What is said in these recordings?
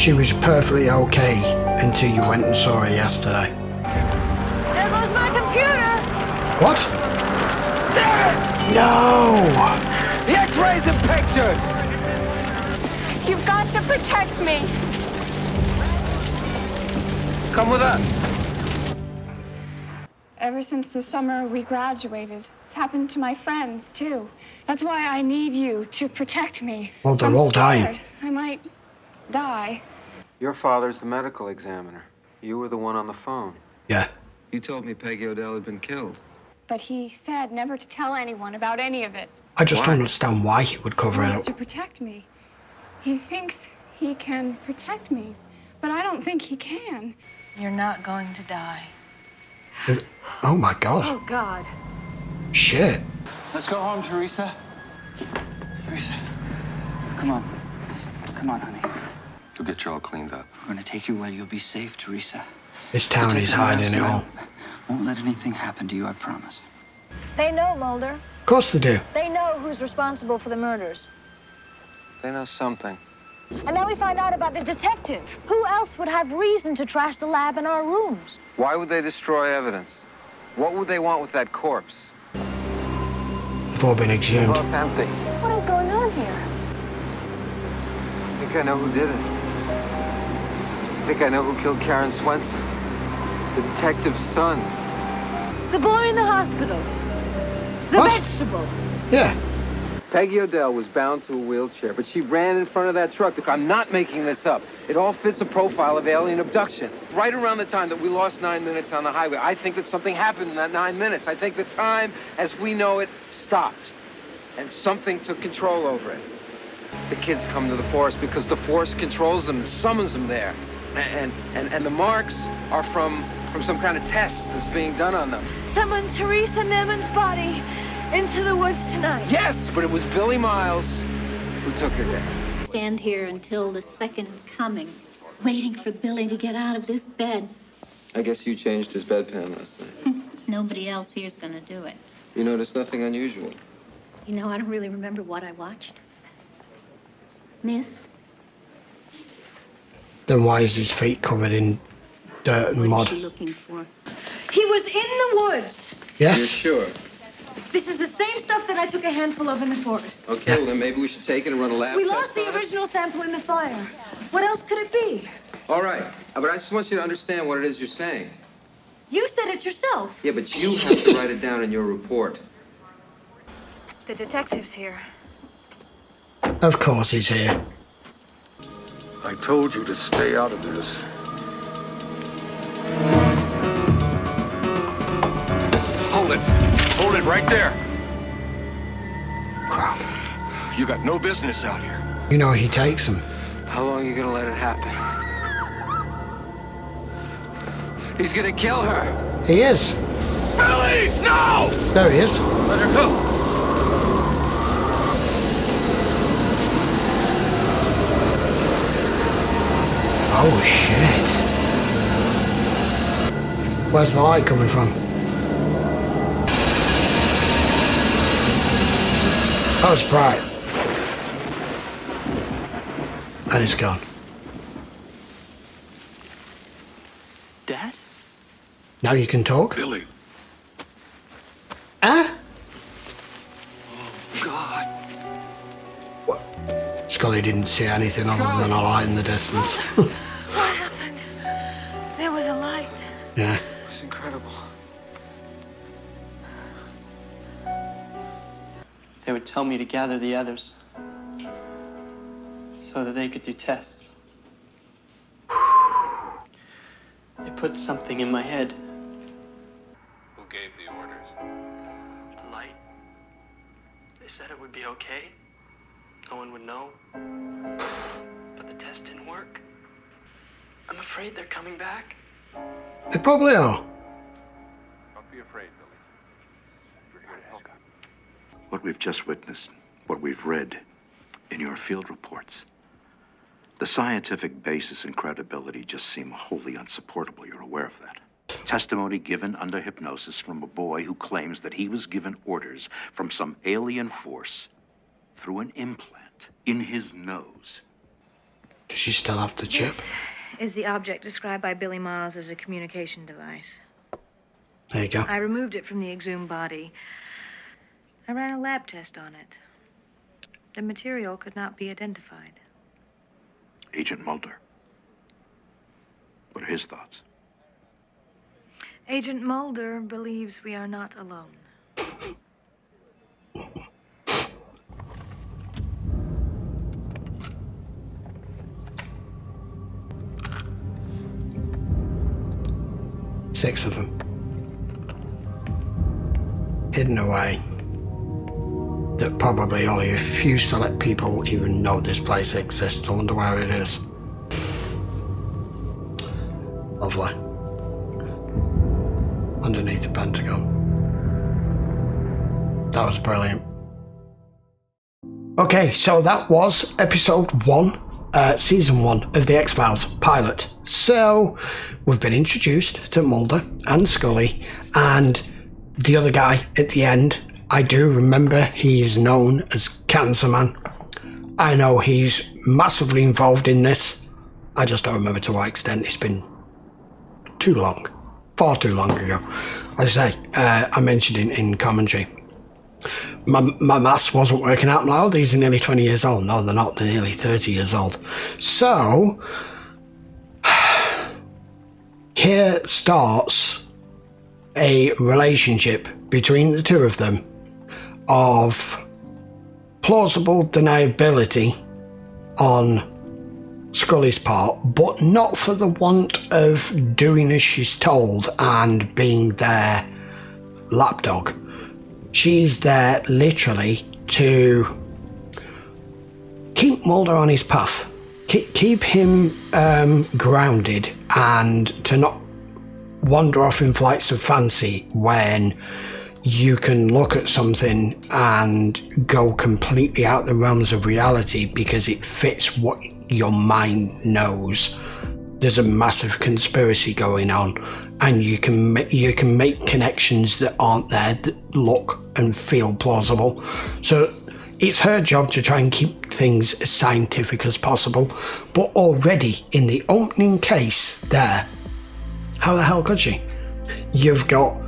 She was perfectly okay until you went and saw her yesterday. There goes my computer! What? Damn it! No! The X-rays and pictures! You've got to protect me! Come with us. Ever since the summer we graduated, it's happened to my friends, too. That's why I need you to protect me. Well, they're all dying. I might die. Your father's the medical examiner. You were the one on the phone. Yeah. You told me Peggy Odell had been killed. But he said never to tell anyone about any of it. I just don't understand why he would cover He it wants up. to protect me. He thinks he can protect me, but I don't think he can. You're not going to die. Oh my God. Oh, God. Shit. Let's go home, Teresa. Teresa, come on. Come on, honey. To get you all cleaned up. We're gonna take you where you'll be safe, Teresa. This town is hiding it all. Won't let anything happen to you, I promise. They know, Mulder. Of course they do. They know who's responsible for the murders. They know something. And then we find out about the detective. Who else would have reason to trash the lab in our rooms? Why would they destroy evidence? What would they want with that corpse? They've all been exhumed. Well, it's empty. What is going on here? I think I know who did it. I think I know who killed Karen Swenson. The detective's son. The boy in the hospital. The What? vegetable. Yeah. Peggy Odell was bound to a wheelchair, but she ran in front of that truck. Look, I'm not making this up. It all fits a profile of alien abduction. Right around the time that we lost 9 minutes on the highway, I think that something happened in that 9 minutes. I think that time, as we know it, stopped. And something took control over it. The kids come to the forest because the forest controls them, summons them there. And the marks are from some kind of test that's being done on them. Summoned Teresa Nemen's body into the woods tonight. Yes, but it was Billy Miles who took her there. Stand here until the second coming, waiting for Billy to get out of this bed. I guess you changed his bedpan last night. Nobody else here's gonna do it. You noticed nothing unusual. You know, I don't really remember what I watched. Miss, Then why is his feet covered in dirt and what's mud? she looking for? He was in the woods. Yes. You're sure? This is the same stuff that I took a handful of in the forest. Okay, well then maybe we should take it and run a lab We test lost the on it. original sample in the fire. What else could it be? All right, but I just want you to understand what it is you're saying. You said it yourself. Yeah, but you have to write it down in your report. The detective's here. Of course he's here. I told you to stay out of this. Hold it. Hold it right there. Crap. You got no business out here. You know he takes them. How long are you gonna let it happen? He's gonna kill her. He is. Billy, no! There he is. Let her go. Oh shit. Where's the light coming from? Oh, it's bright. And it's gone. Dad? Now you can talk? Billy. Huh? God. Scully didn't see anything other than a light in the distance. What happened? There was a light. Yeah. It's incredible. They would tell me to gather the others so that they could do tests. They put something in my head. Who gave the orders? The light. They said it would be okay. No one would know. But the test didn't work. I'm afraid they're coming back. They probably are. Don't be afraid, Billy. We're here to help. What we've just witnessed, what we've read in your field reports, the scientific basis and credibility just seem wholly unsupportable. You're aware of that. Testimony given under hypnosis from a boy who claims that he was given orders from some alien force through an implant in his nose. Does she still have the chip? Is the object described by Billy Miles as a communication device. There you go. I removed it from the exhumed body. I ran a lab test on it. The material could not be identified. Agent Mulder. What are his thoughts? Agent Mulder believes we are not alone. Six of them. Hidden away. That probably only a few select people even know this place exists. I wonder where it is. Lovely. Underneath the Pentagon. That was brilliant. Okay, so that was episode 1, season 1 of the X-Files pilot. So we've been introduced to Mulder and Scully and the other guy at the end. I do remember he's known as Cancer Man. I know he's massively involved in this. I just don't remember to what extent. It's been too long. Far too long ago. As I say, I mentioned in commentary, my maths wasn't working out now. These are nearly 20 years old. No, they're not. They're nearly 30 years old. So, here starts a relationship between the two of them of plausible deniability on Scully's part, but not for the want of doing as she's told and being their lapdog. She's there literally to keep Mulder on his path, keep him grounded, and to not wander off in flights of fancy when you can look at something and go completely out the realms of reality because it fits what your mind knows. There's a massive conspiracy going on, and you can make connections that aren't there that look and feel plausible. So it's her job to try and keep things as scientific as possible. But already in the opening case there, how the hell could she? You've got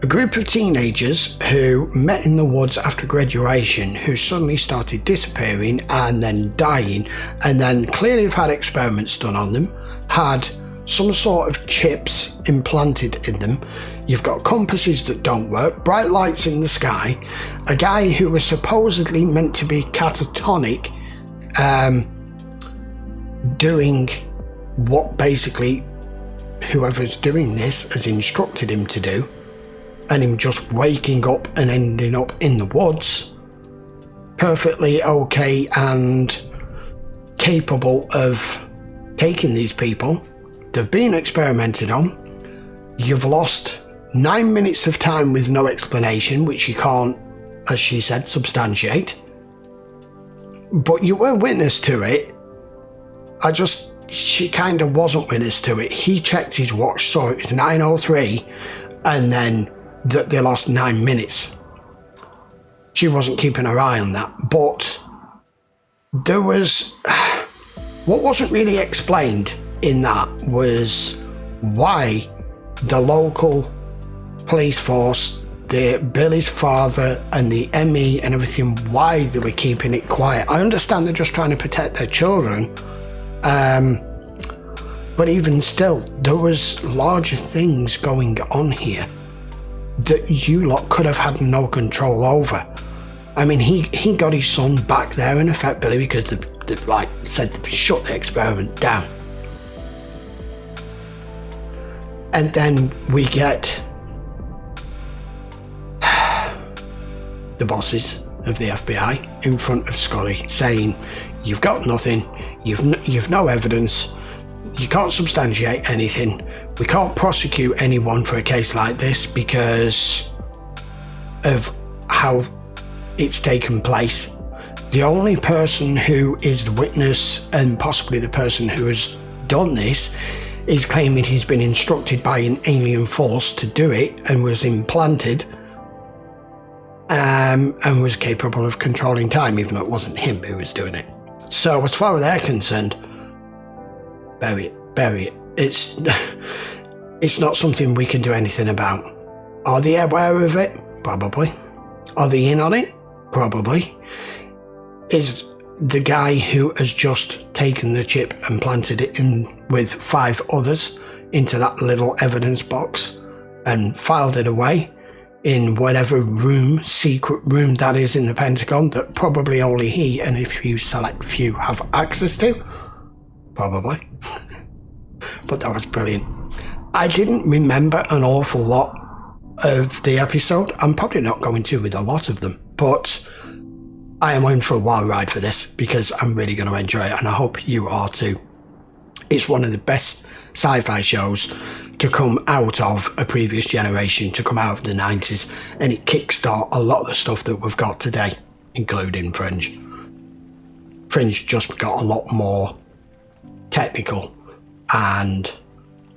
a group of teenagers who met in the woods after graduation who suddenly started disappearing and then dying, and then clearly have had experiments done on them, had some sort of chips implanted in them. You've got compasses that don't work, bright lights in the sky, a guy who was supposedly meant to be catatonic, doing what basically whoever's doing this has instructed him to do, and him just waking up and ending up in the woods, perfectly okay and capable of taking these people. They've been experimented on. You've lost 9 minutes of time with no explanation, which you can't, as she said, substantiate. But you were witness to it. She kind of wasn't witness to it. He checked his watch, saw it was 9:03, and then that they lost 9 minutes. She wasn't keeping her eye on that. But there was... what wasn't really explained in that was why the local police force, Billy's father and the ME and everything, why they were keeping it quiet. I understand they're just trying to protect their children. But even still, there was larger things going on here that you lot could have had no control over. I mean, he got his son back there in effect, Billy, because they've like said they've shut the experiment down. And then we get the bosses of the FBI in front of Scully saying, you've got nothing, you've no evidence, you can't substantiate anything, we can't prosecute anyone for a case like this because of how it's taken place. The only person who is the witness and possibly the person who has done this is claiming he's been instructed by an alien force to do it and was implanted and was capable of controlling time, even though it wasn't him who was doing it. So as far as they're concerned, bury it. It's not something we can do anything about. Are they aware of it? Probably. Are they in on it? Probably. Is the guy who has just taken the chip and planted it in with 5 others into that little evidence box and filed it away in whatever room, secret room that is in the Pentagon that probably only he and a few select few have access to? Probably. But that was brilliant. I didn't remember an awful lot of the episode. I'm probably not going to with a lot of them, but I am in for a wild ride for this because I'm really going to enjoy it, and I hope you are too. It's one of the best sci-fi shows to come out of a previous generation, to come out of the 90s, and it kickstart a lot of the stuff that we've got today, including Fringe. Fringe just got a lot more technical and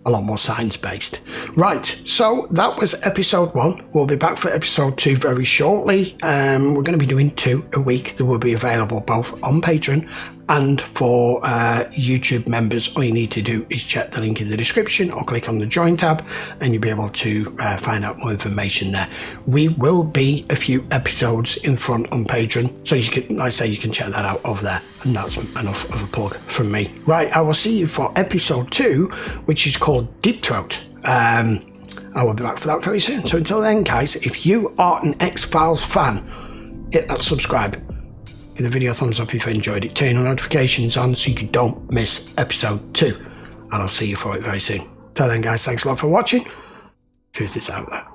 a lot more science-based. Right, so that was episode 1. We'll be back for episode 2 very shortly. We're going to be doing 2 a week. They will be available both on Patreon and for YouTube members. All you need to do is check the link in the description or click on the join tab and you'll be able to find out more information there. We will be a few episodes in front on Patreon, so you can, like I say, you can check that out over there, and that's enough of a plug from me. Right, I will see you for episode 2, which is called Deep Throat. I will be back for that very soon. So until then, guys, if you are an X-Files fan, hit that subscribe. Give the video a thumbs up if you enjoyed it. Turn your notifications on so you don't miss episode 2. And I'll see you for it very soon. Till then, guys, thanks a lot for watching. Truth is out there.